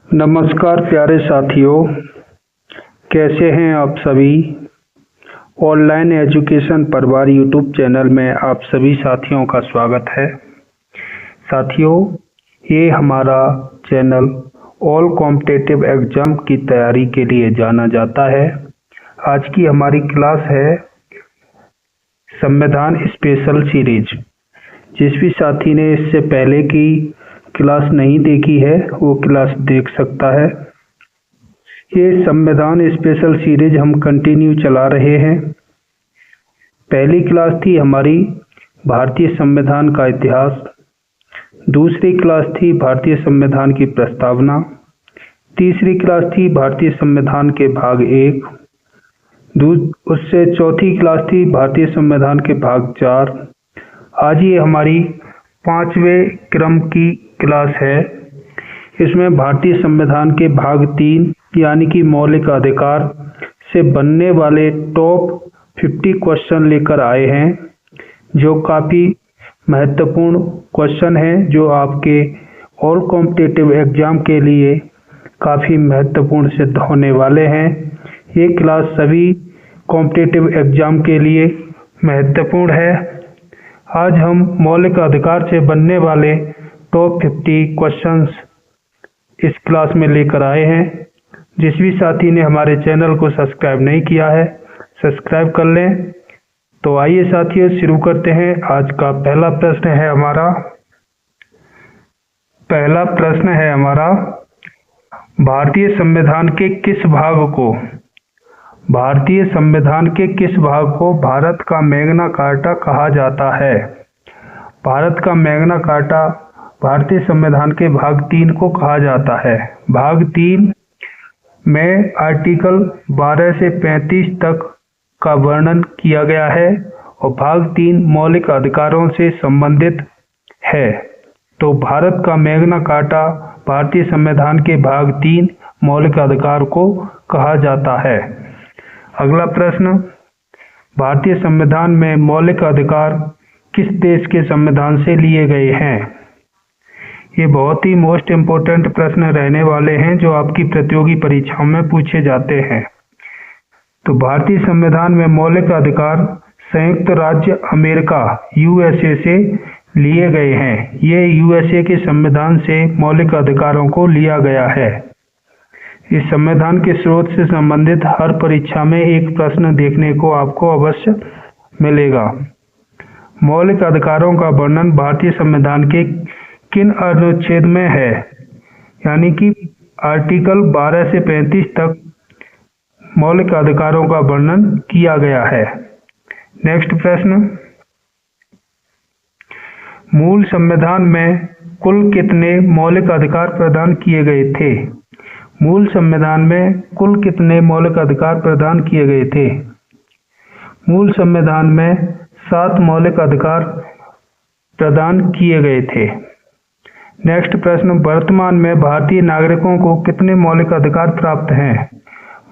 नमस्कार प्यारे साथियों, कैसे हैं आप सभी। ऑनलाइन एजुकेशन परिवार यूट्यूब चैनल में आप सभी साथियों का स्वागत है। साथियों, ये हमारा चैनल ऑल कॉम्पिटिटिव एग्जाम की तैयारी के लिए जाना जाता है। आज की हमारी क्लास है संविधान स्पेशल सीरीज। जिस भी साथी ने इससे पहले की क्लास नहीं देखी है वो क्लास देख सकता है। ये संविधान स्पेशल सीरीज हम कंटिन्यू चला रहे हैं। पहली क्लास थी हमारी भारतीय संविधान का इतिहास, दूसरी क्लास थी भारतीय संविधान की प्रस्तावना, तीसरी क्लास थी भारतीय संविधान के भाग 1, उससे चौथी क्लास थी भारतीय संविधान के भाग 4। आज ये हमारी 5वें क्रम की क्लास है। इसमें भारतीय संविधान के भाग 3 यानी कि मौलिक अधिकार से बनने वाले टॉप 50 क्वेश्चन लेकर आए हैं, जो काफ़ी महत्वपूर्ण क्वेश्चन हैं, जो आपके ऑल कॉम्पिटिटिव एग्जाम के लिए काफ़ी महत्वपूर्ण सिद्ध होने वाले हैं। ये क्लास सभी कॉम्पिटिटिव एग्जाम के लिए महत्वपूर्ण है। आज हम मौलिक अधिकार से बनने वाले टॉप 50 क्वेश्चंस इस क्लास में लेकर आए हैं। जिस भी साथी ने हमारे चैनल को सब्सक्राइब नहीं किया है, सब्सक्राइब कर लें। तो आइए साथियों, शुरू करते हैं। आज का पहला प्रश्न है हमारा भारतीय संविधान के किस भाग को भारत का मैग्ना कार्टा कहा जाता है। भारत का मैग्ना कार्टा भारतीय संविधान के भाग 3 को कहा जाता है। भाग 3 में आर्टिकल 12 से 35 तक का वर्णन किया गया है और भाग 3 मौलिक अधिकारों से संबंधित है। तो भारत का मैग्ना कार्टा भारतीय संविधान के भाग 3 मौलिक अधिकार को कहा जाता है। अगला प्रश्न, भारतीय संविधान में मौलिक अधिकार किस देश के संविधान से लिए गए हैं। ये बहुत ही मोस्ट इम्पोर्टेंट प्रश्न रहने वाले हैं, जो आपकी प्रतियोगी परीक्षाओं में पूछे जाते हैं। तो भारतीय संविधान में मौलिक अधिकार संयुक्त राज्य अमेरिका USA से लिए गए हैं। ये USA के संविधान से मौलिक अधिकारों को लिया गया है। इस संविधान के स्रोत से संबंधित हर परीक्षा में एक प्रश्न देखने को आपको अवश्य मिलेगा। मौलिक अधिकारों का वर्णन भारतीय संविधान के किन अनुच्छेद में है, यानी कि आर्टिकल 12 से 35 तक मौलिक अधिकारों का वर्णन किया गया है। नेक्स्ट प्रश्न, मूल संविधान में कुल कितने मौलिक अधिकार प्रदान किए गए थे। मूल संविधान में कुल कितने मौलिक अधिकार प्रदान किए गए थे। मूल संविधान में 7 मौलिक अधिकार प्रदान किए गए थे। नेक्स्ट प्रश्न, वर्तमान में भारतीय नागरिकों को कितने मौलिक अधिकार प्राप्त हैं।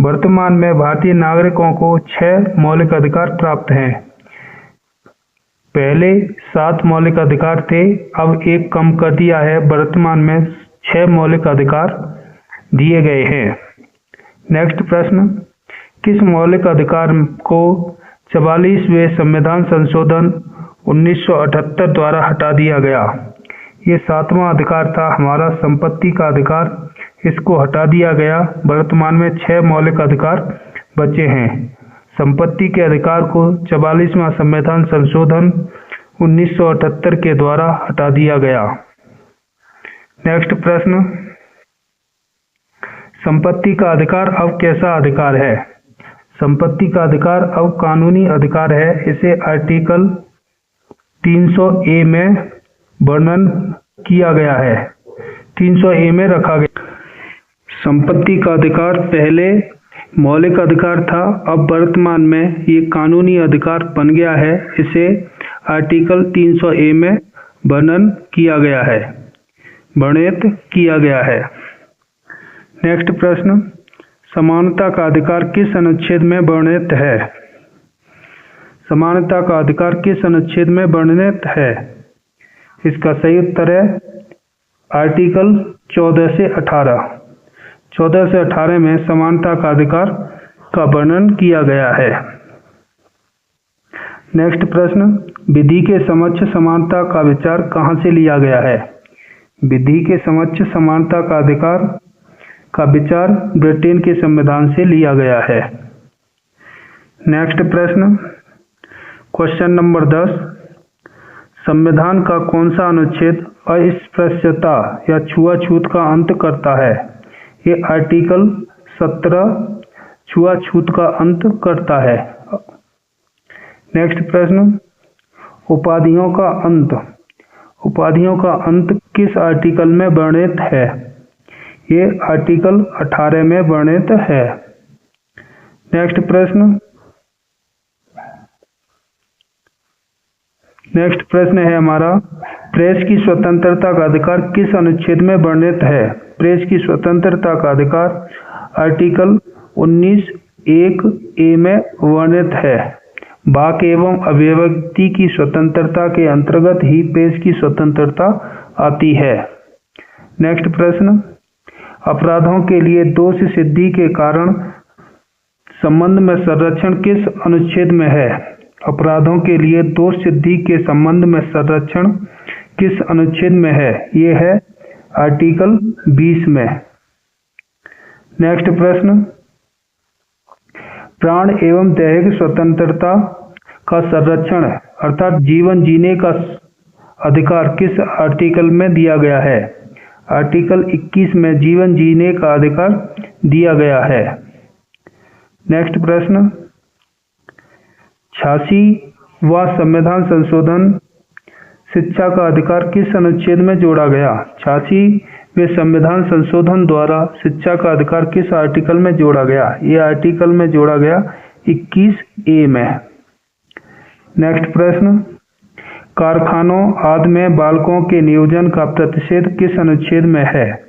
वर्तमान में भारतीय नागरिकों को 6 मौलिक अधिकार प्राप्त हैं। पहले 7 मौलिक अधिकार थे, अब एक कम कर दिया है। वर्तमान में 6 मौलिक अधिकार दिए गए हैं। नेक्स्ट प्रश्न, किस मौलिक अधिकार को 44वें संविधान संशोधन 1978 द्वारा हटा दिया गया। ये 7वां अधिकार था हमारा संपत्ति का अधिकार, इसको हटा दिया गया। वर्तमान में 6 मौलिक अधिकार बचे हैं। संपत्ति के अधिकार को 44वां संविधान संशोधन 1978 के द्वारा हटा दिया गया। नेक्स्ट प्रश्न, संपत्ति का अधिकार अब कैसा अधिकार है। संपत्ति का अधिकार अब कानूनी अधिकार है। इसे आर्टिकल 300A में वर्णन किया गया है, 300A में रखा गया। संपत्ति का अधिकार पहले मौलिक अधिकार था, अब वर्तमान में ये कानूनी अधिकार बन गया है। इसे आर्टिकल 300A में वर्णन किया गया है, वर्णित किया गया है। नेक्स्ट प्रश्न, समानता का अधिकार किस अनुच्छेद में वर्णित है। समानता का अधिकार किस अनुच्छेद में वर्णित है। इसका सही उत्तर है आर्टिकल 14 से 18। 14 से 18 में समानता का अधिकार का वर्णन किया गया है। नेक्स्ट प्रश्न, विधि के समक्ष समानता का विचार कहाँ से लिया गया है? विधि के समक्ष समानता का अधिकार का विचार ब्रिटेन के संविधान से लिया गया है। नेक्स्ट प्रश्न, क्वेश्चन नंबर 10, संविधान का कौन सा अनुच्छेद अस्पृश्यता या छुआछूत का अंत करता है? ये आर्टिकल 17 छुआछूत का अंत करता है। नेक्स्ट प्रश्न, उपाधियों का अंत। उपाधियों का अंत किस आर्टिकल में वर्णित है? ये आर्टिकल 18 में वर्णित है। नेक्स्ट प्रश्न, है हमारा, प्रेस की स्वतंत्रता का अधिकार किस अनुच्छेद में वर्णित है? प्रेस की स्वतंत्रता का अधिकार आर्टिकल 19(1)(a) में वर्णित है। वाक एवं अभिव्यक्ति की स्वतंत्रता के अंतर्गत ही प्रेस की स्वतंत्रता आती है। नेक्स्ट प्रश्न, अपराधों के लिए दोष सिद्धि के कारण संबंध में संरक्षण किस अनुच्छेद में है? अपराधों के लिए दोष सिद्धि के संबंध में संरक्षण किस अनुच्छेद में है? ये है आर्टिकल 20 में। नेक्स्ट प्रश्न, प्राण एवं दैहिक स्वतंत्रता का संरक्षण अर्थात जीवन जीने का अधिकार किस आर्टिकल में दिया गया है? आर्टिकल 21 में जीवन जीने का अधिकार दिया गया है। नेक्स्ट प्रश्न, 86वां संविधान संशोधन शिक्षा का अधिकार किस अनुच्छेद में जोड़ा गया? 86वें संविधान संशोधन द्वारा शिक्षा का अधिकार किस आर्टिकल में जोड़ा गया? ये आर्टिकल में जोड़ा गया 21(a) में। नेक्स्ट प्रश्न, कारखानों आदि में बालकों के नियोजन का प्रतिषेध किस अनुच्छेद में है?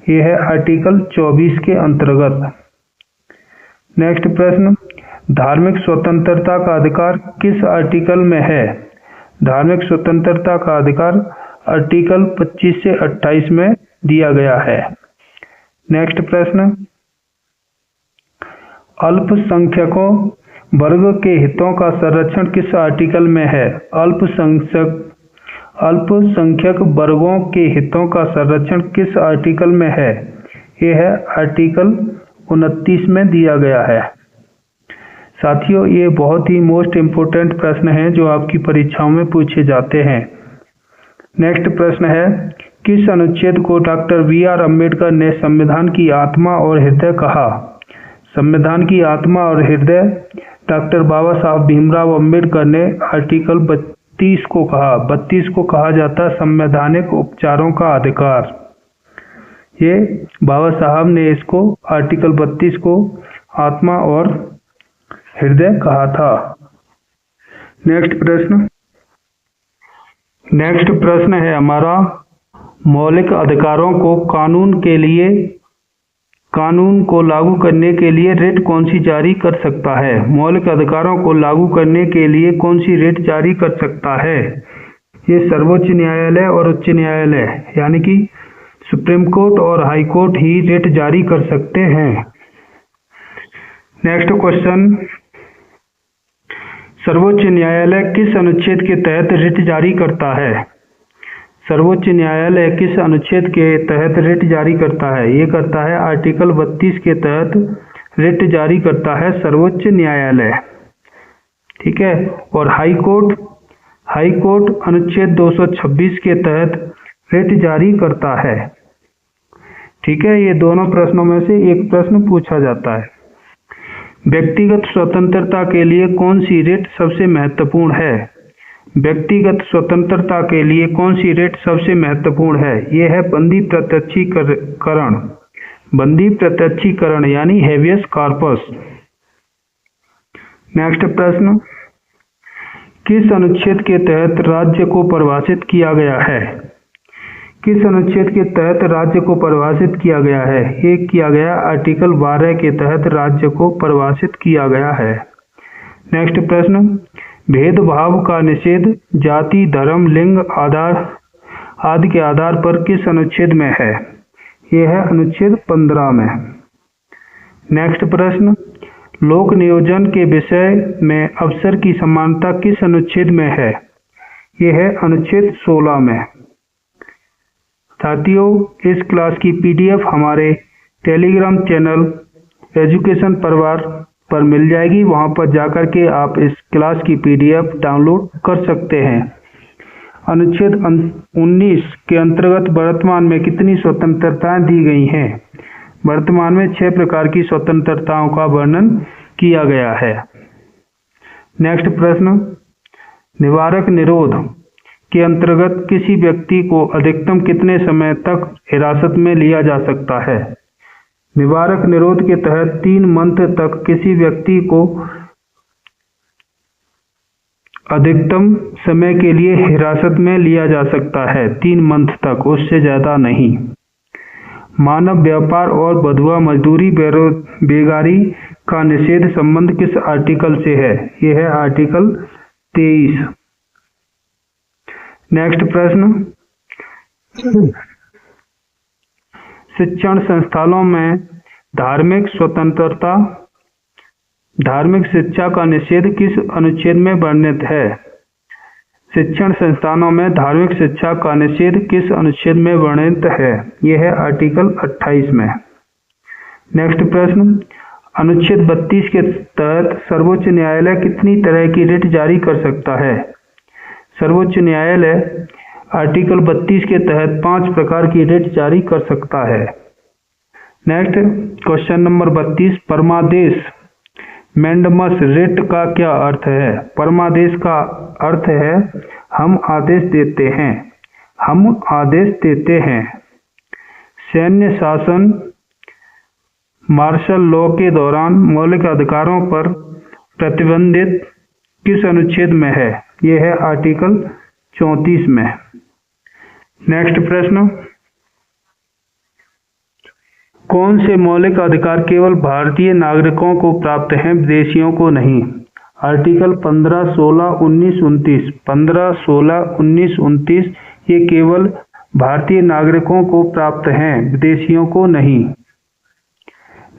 यह है आर्टिकल 24 के अंतर्गत। नेक्स्ट प्रश्न, धार्मिक स्वतंत्रता का अधिकार किस आर्टिकल में है? धार्मिक स्वतंत्रता का अधिकार आर्टिकल 25 से 28 में दिया गया है। नेक्स्ट प्रश्न, अल्पसंख्यकों वर्ग के हितों का संरक्षण किस आर्टिकल में है? अल्पसंख्यक वर्गों के हितों का संरक्षण किस आर्टिकल में है? यह है आर्टिकल 29 में दिया गया है। साथियों, ये बहुत ही मोस्ट इम्पोर्टेंट प्रश्न हैं जो आपकी परीक्षाओं में पूछे जाते हैं। नेक्स्ट प्रश्न है, किस अनुच्छेद को डॉक्टर बी.आर. अम्बेडकर ने संविधान की आत्मा और हृदय कहा? संविधान की आत्मा और हृदय डॉक्टर बाबा साहब भीमराव अम्बेडकर ने आर्टिकल 32 को कहा। 32 को कहा जाता है संवैधानिक उपचारों का अधिकार। ये बाबा साहब ने इसको आर्टिकल 32 को आत्मा और हृदय कहा था। नेक्स्ट प्रश्न है हमारा, मौलिक अधिकारों को कानून को लागू करने के लिए रिट कौन सी जारी कर सकता है? मौलिक अधिकारों को लागू करने के लिए कौन सी रिट जारी कर सकता है? ये सर्वोच्च न्यायालय और उच्च न्यायालय यानी कि सुप्रीम कोर्ट और हाई कोर्ट ही रिट जारी कर सकते हैं। नेक्स्ट क्वेश्चन, सर्वोच्च न्यायालय किस अनुच्छेद के तहत रिट जारी करता है? सर्वोच्च न्यायालय किस अनुच्छेद के तहत रिट जारी करता है? ये करता है आर्टिकल 32 के तहत रिट जारी करता है सर्वोच्च न्यायालय। ठीक है। और हाई कोर्ट अनुच्छेद 226 के तहत रिट जारी करता है। ठीक है। ये दोनों प्रश्नों में से एक प्रश्न पूछा जाता है। व्यक्तिगत स्वतंत्रता के लिए कौन सी रिट सबसे महत्वपूर्ण है? व्यक्तिगत स्वतंत्रता के लिए कौन सी रिट सबसे महत्वपूर्ण है? यह है बंदी प्रत्यक्षीकरण यानी हेवियस कॉर्पस। नेक्स्ट प्रश्न, किस अनुच्छेद के तहत राज्य को परिभाषित किया गया है? किस अनुच्छेद के तहत राज्य को परिभाषित किया गया है? ये किया गया आर्टिकल 12 के तहत राज्य को परिभाषित किया गया है। नेक्स्ट प्रश्न, भेदभाव का निषेध जाति, धर्म, लिंग आदि के आधार पर किस अनुच्छेद में है? ये है अनुच्छेद 15 में। नेक्स्ट प्रश्न, लोक नियोजन के विषय में अवसर की समानता किस अनुच्छेद में है? ये है अनुच्छेद 16 में। साथियों, इस क्लास की पीडीएफ हमारे टेलीग्राम चैनल एजुकेशन परिवार पर मिल जाएगी। वहां पर जाकर के आप इस क्लास की पीडीएफ डाउनलोड कर सकते हैं। अनुच्छेद 19 के अंतर्गत वर्तमान में कितनी स्वतंत्रताएं दी गई हैं? वर्तमान में 6 प्रकार की स्वतंत्रताओं का वर्णन किया गया है। नेक्स्ट प्रश्न, निवारक निरोध के अंतर्गत किसी व्यक्ति को अधिकतम कितने समय तक हिरासत में लिया जा सकता है? निवारक निरोध के तहत 3 मंथ तक किसी व्यक्ति को अधिकतम समय के लिए हिरासत में लिया जा सकता है, 3 मंथ तक, उससे ज्यादा नहीं। मानव व्यापार और बंधुआ मजदूरी बेगारी का निषेध संबंध किस आर्टिकल से है? यह है आर्टिकल 23। नेक्स्ट प्रश्न, शिक्षण संस्थानों में धार्मिक स्वतंत्रता, धार्मिक शिक्षा का निषेध किस अनुच्छेद में वर्णित है? शिक्षण संस्थानों में धार्मिक शिक्षा का निषेध किस अनुच्छेद में वर्णित है? यह है आर्टिकल 28 में। नेक्स्ट प्रश्न, अनुच्छेद 32 के तहत सर्वोच्च न्यायालय कितनी तरह की रिट जारी कर सकता है? सर्वोच्च न्यायालय आर्टिकल 32 के तहत 5 प्रकार की रिट जारी कर सकता है। नेक्स्ट क्वेश्चन नंबर 32, परमादेश मैंडमस रिट का क्या अर्थ है? परमादेश का अर्थ है हम आदेश देते हैं, हम आदेश देते हैं। सैन्य शासन मार्शल लॉ के दौरान मौलिक अधिकारों पर प्रतिबंधित किस अनुच्छेद में है? यह है आर्टिकल 34 में। नेक्स्ट प्रश्न, कौन से मौलिक अधिकार केवल भारतीय नागरिकों को प्राप्त हैं, विदेशियों को नहीं? आर्टिकल 15, 16, 19, 29। 15, 16, 19, 29 ये केवल भारतीय नागरिकों को प्राप्त हैं, विदेशियों को नहीं।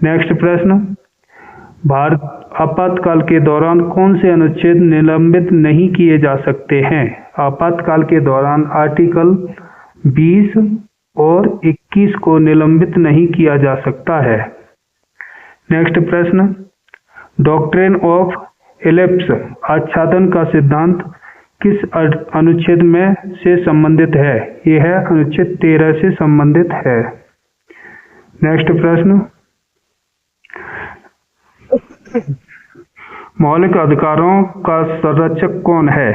नेक्स्ट प्रश्न, आपातकाल के दौरान कौन से अनुच्छेद निलंबित नहीं किए जा सकते हैं? आपातकाल के दौरान आर्टिकल 20 और 21 को निलंबित नहीं किया जा सकता है। नेक्स्ट प्रश्न, डॉक्ट्रिन ऑफ इलिप्स आच्छादन का सिद्धांत किस अनुच्छेद में से संबंधित है? यह है अनुच्छेद 13 से संबंधित है। नेक्स्ट प्रश्न, मौलिक अधिकारों का संरक्षक कौन है?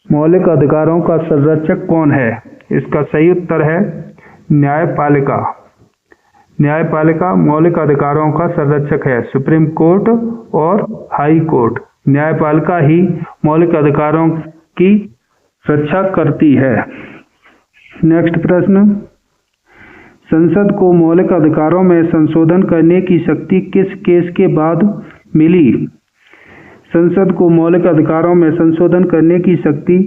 मौलिक अधिकारों का संरक्षक कौन है? इसका सही उत्तर है न्यायपालिका। न्यायपालिका मौलिक अधिकारों का संरक्षक है। सुप्रीम कोर्ट और हाई कोर्ट, न्यायपालिका ही मौलिक अधिकारों की रक्षा करती है। नेक्स्ट प्रश्न, संसद को मौलिक अधिकारों में संशोधन करने की शक्ति किस केस के बाद मिली? संसद को मौलिक अधिकारों में संशोधन करने की शक्ति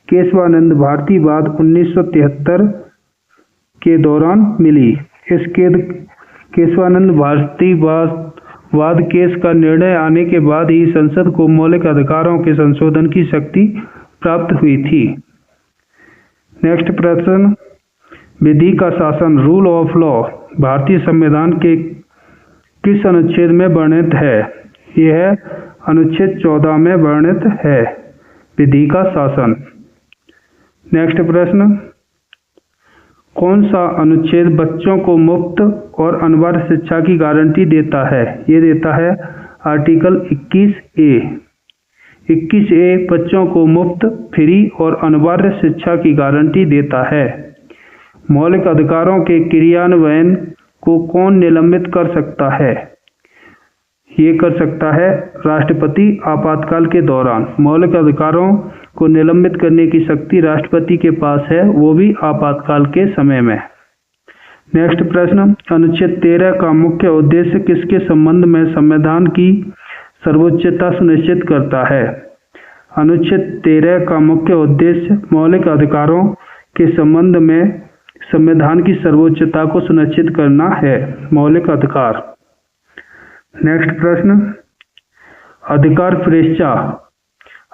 केशवानंद भारती वाद 1973 के दौरान मिली। इस केशवानंद भारती वाद केस का निर्णय आने के बाद ही संसद को मौलिक अधिकारों के संशोधन की शक्ति प्राप्त हुई थी। नेक्स्ट प्रश्न, विधि का शासन रूल ऑफ लॉ भारतीय संविधान के किस अनुच्छेद में वर्णित है? यह अनुच्छेद 14 में वर्णित है, विधि का शासन। नेक्स्ट प्रश्न, कौन सा अनुच्छेद बच्चों को मुफ्त और अनिवार्य शिक्षा की गारंटी देता है? ये देता है आर्टिकल 21A। 21A बच्चों को मुफ्त, फ्री और अनिवार्य शिक्षा की गारंटी देता है। मौलिक अधिकारों के क्रियान्वयन को कौन निलंबित कर सकता है? ये कर सकता है राष्ट्रपति आपातकाल के दौरान। मौलिक अधिकारों को निलंबित करने की शक्ति राष्ट्रपति के पास है, वो भी आपातकाल के समय में। नेक्स्ट प्रश्न, अनुच्छेद 13 का मुख्य उद्देश्य किसके संबंध में संविधान की सर्वोच्चता सुनिश्चित करता है? अनुच्छेद 13 का मुख्य उद्देश्य मौलिक अधिकारों के संबंध में संविधान की सर्वोच्चता को सुनिश्चित करना है। मौलिक अधिकार। नेक्स्ट प्रश्न, अधिकार परीक्षा।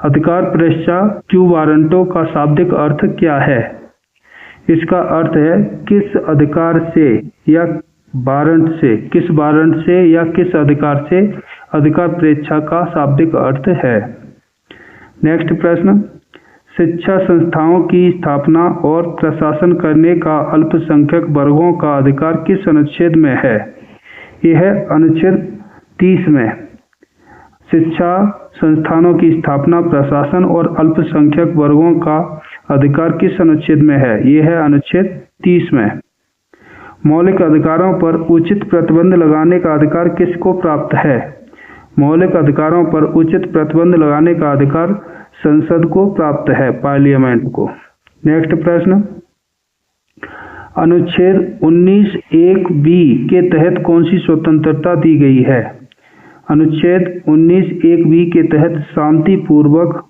अधिकार परीक्षा क्यू वारंटो का शाब्दिक अर्थ क्या है? इसका अर्थ है किस अधिकार से या वारंट से, किस वारंट से या किस अधिकार से अधिकार परीक्षा का शाब्दिक अर्थ है। नेक्स्ट प्रश्न, शिक्षा संस्थाओं की स्थापना और प्रशासन करने का अल्पसंख्यक वर्गों का अधिकार किस अनुच्छेद में है? यह है अनुच्छेद 30 में। शिक्षा संस्थानों की स्थापना, प्रशासन और अल्पसंख्यक वर्गों का अधिकार किस अनुच्छेद में है? यह है अनुच्छेद 30 में। मौलिक अधिकारों पर उचित प्रतिबंध लगाने का अधिकार किसको प्राप्त है? मौलिक अधिकारों पर उचित प्रतिबंध लगाने का अधिकार संसद को प्राप्त है, पार्लियामेंट को। नेक्स्ट प्रश्न, अनुच्छेद 19(1)(b) के तहत कौन सी स्वतंत्रता दी गई है? अनुच्छेद 19(1)(b) के तहत शांतिपूर्वक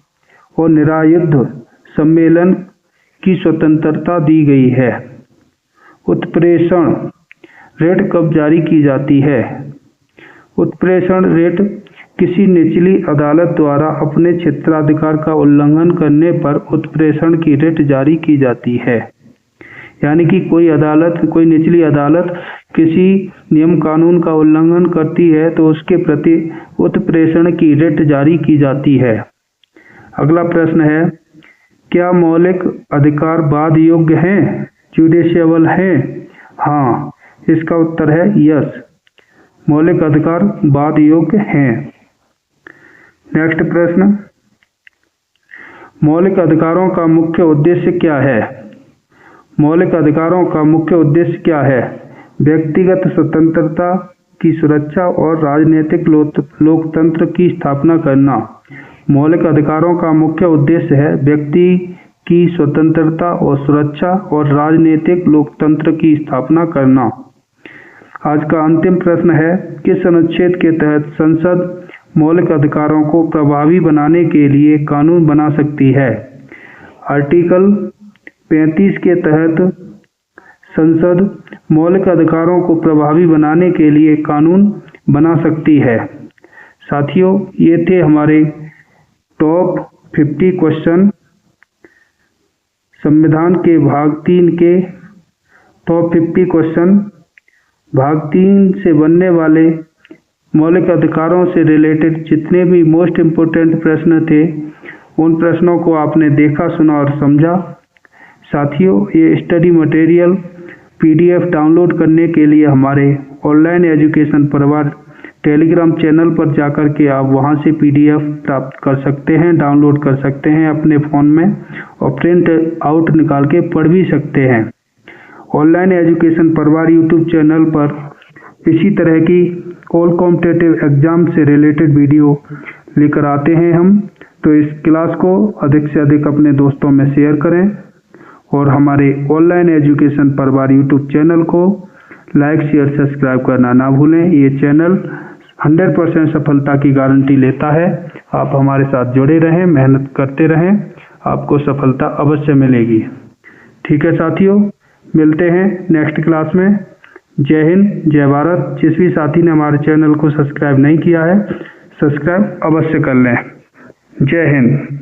और निरायुध सम्मेलन की स्वतंत्रता दी गई है। उत्प्रेषण रेट कब जारी की जाती है? उत्प्रेषण रेट किसी निचली अदालत द्वारा अपने क्षेत्राधिकार का उल्लंघन करने पर उत्प्रेषण की रेट जारी की जाती है। यानी कि कोई निचली अदालत किसी नियम कानून का उल्लंघन करती है तो उसके प्रति उत्प्रेषण की रेट जारी की जाती है। अगला प्रश्न है, क्या मौलिक अधिकार वाद योग्य हैं, जुडिशिएबल हैं? हाँ, इसका उत्तर है यस, मौलिक अधिकार वाद योग्य हैं। नेक्स्ट प्रश्न, मौलिक अधिकारों का मुख्य उद्देश्य क्या है? मौलिक अधिकारों का मुख्य उद्देश्य क्या है? व्यक्तिगत स्वतंत्रता की सुरक्षा और राजनीतिक लोकतंत्र की स्थापना करना। मौलिक अधिकारों का मुख्य उद्देश्य है व्यक्ति की स्वतंत्रता और सुरक्षा और राजनीतिक लोकतंत्र की स्थापना करना। आज का अंतिम प्रश्न है, किस अनुच्छेद के तहत संसद मौलिक अधिकारों को प्रभावी बनाने के लिए कानून बना सकती है? आर्टिकल 35 के तहत संसद मौलिक अधिकारों को प्रभावी बनाने के लिए कानून बना सकती है। साथियों, ये थे हमारे टॉप 50 क्वेश्चन संविधान के भाग 3 के टॉप 50 क्वेश्चन। भाग 3 से बनने वाले मौलिक अधिकारों से रिलेटेड जितने भी मोस्ट इम्पोर्टेंट प्रश्न थे, उन प्रश्नों को आपने देखा, सुना और समझा। साथियों, ये स्टडी मटेरियल PDF डाउनलोड करने के लिए हमारे ऑनलाइन एजुकेशन परिवार टेलीग्राम चैनल पर जाकर के आप वहां से PDF प्राप्त कर सकते हैं, डाउनलोड कर सकते हैं अपने फ़ोन में और प्रिंट आउट निकाल के पढ़ भी सकते हैं। ऑनलाइन एजुकेशन परिवार यूट्यूब चैनल पर इसी तरह की ऑल कॉम्पिटिटिव एग्जाम से रिलेटेड वीडियो लेकर आते हैं हम। तो इस क्लास को अधिक से अधिक अपने दोस्तों में शेयर करें और हमारे ऑनलाइन एजुकेशन परिवार यूट्यूब चैनल को लाइक, शेयर, सब्सक्राइब करना ना भूलें। ये चैनल 100% सफलता की गारंटी लेता है। आप हमारे साथ जुड़े रहें, मेहनत करते रहें, आपको सफलता अवश्य मिलेगी। ठीक है साथियों, मिलते हैं नेक्स्ट क्लास में। जय हिंद, जय भारत। जिस भी साथी ने हमारे चैनल को सब्सक्राइब नहीं किया है, सब्सक्राइब अवश्य कर लें। जय हिंद।